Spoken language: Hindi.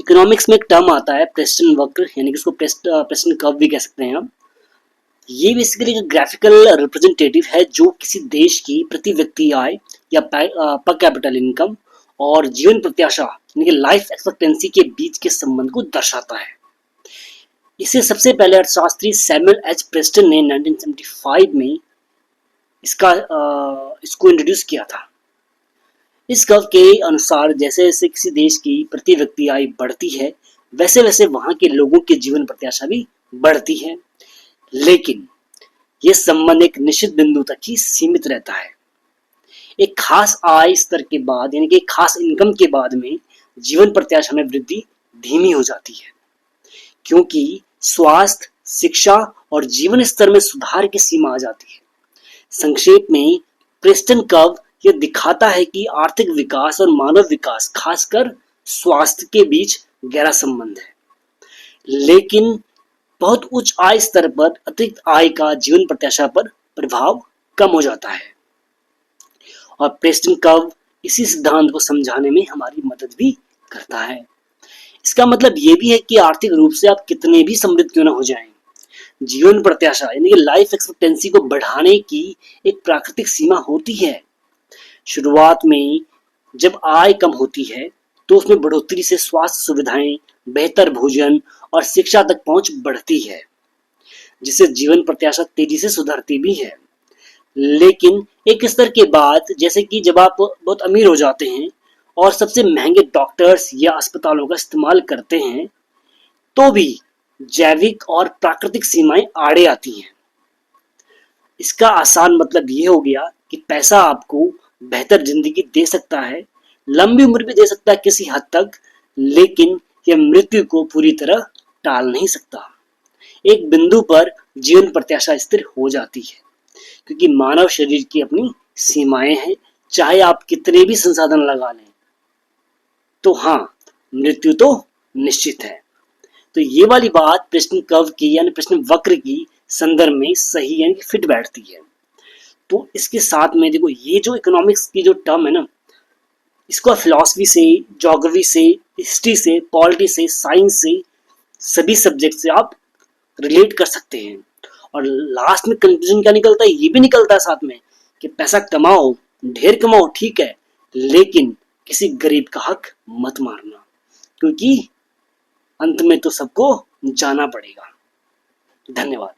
इकोनॉमिक्स में एक टर्म आता है प्रेस्टन वक्र, यानी कि इसको प्रेस्टन कर्व भी कह सकते हैं हम। ये बेसिकली एक ग्राफिकल रिप्रेजेंटेटिव है जो किसी देश की प्रति व्यक्ति आय या पर कैपिटल इनकम और जीवन प्रत्याशा यानी कि लाइफ एक्सपेक्टेंसी के बीच के संबंध को दर्शाता है। इसे सबसे पहले अर्थशास्त्री सैमुअल एच प्रेस्टन ने 1975 में इसको इंट्रोड्यूस किया था। इस कर्व के अनुसार जैसे जैसे किसी देश की प्रति व्यक्ति आय बढ़ती है वैसे वैसे वहां के लोगों की जीवन प्रत्याशा भी बढ़ती है, लेकिन यह संबंध एक निश्चित बिंदु तक ही सीमित रहता है। एक खास आय स्तर के बाद यानी कि एक खास इनकम के बाद में जीवन प्रत्याशा में वृद्धि धीमी हो जाती है, क्योंकि स्वास्थ्य, शिक्षा और जीवन स्तर में सुधार की सीमा आ जाती है। संक्षेप में प्रेस्टन कर्व यह दिखाता है कि आर्थिक विकास और मानव विकास, खासकर स्वास्थ्य के बीच गहरा संबंध है, लेकिन बहुत उच्च आय स्तर पर अतिरिक्त आय का जीवन प्रत्याशा पर प्रभाव कम हो जाता है। और प्रेस्टन कर्व इसी सिद्धांत को समझाने में हमारी मदद भी करता है। इसका मतलब ये भी है कि आर्थिक रूप से आप कितने भी समृद्ध क्यों ना हो जाएं, जीवन प्रत्याशा यानी कि लाइफ एक्सपेक्टेंसी को बढ़ाने की एक प्राकृतिक सीमा होती है। शुरुआत में जब आय कम होती है तो उसमें बढ़ोतरी से स्वास्थ्य सुविधाएं, बेहतर भोजन और शिक्षा तक पहुंच बढ़ती है, जिससे जीवन प्रत्याशा तेजी से सुधरती भी है। लेकिन एक स्तर के बाद, जैसे कि जब आप बहुत अमीर हो जाते हैं और सबसे महंगे डॉक्टर्स या अस्पतालों का इस्तेमाल करते हैं, तो भी जैविक और प्राकृतिक सीमाएं आड़े आती हैं। इसका आसान मतलब ये हो गया कि पैसा आपको बेहतर जिंदगी दे सकता है, लंबी उम्र भी दे सकता है किसी हद तक, लेकिन यह मृत्यु को पूरी तरह टाल नहीं सकता। एक बिंदु पर जीवन प्रत्याशा स्थिर हो जाती है, क्योंकि मानव शरीर की अपनी सीमाएं हैं। चाहे आप कितने भी संसाधन लगा लें, तो हाँ, मृत्यु तो निश्चित है। तो ये वाली बात प्रेस्टन कर्व की यानी प्रेस्टन वक्र की संदर्भ में सही यानी फिट बैठती है। तो इसके साथ में देखो, ये जो इकोनॉमिक्स की जो टर्म है ना, इसको फिलॉसफी से, ज्योग्राफी से, हिस्ट्री से, पॉलिटी से, साइंस से, सभी सब्जेक्ट से आप रिलेट कर सकते हैं। और लास्ट में कंक्लूजन क्या निकलता है, ये भी निकलता है साथ में कि पैसा कमाओ, ढेर कमाओ, ठीक है, लेकिन किसी गरीब का हक मत मारना, क्योंकि अंत में तो सबको जाना पड़ेगा। धन्यवाद।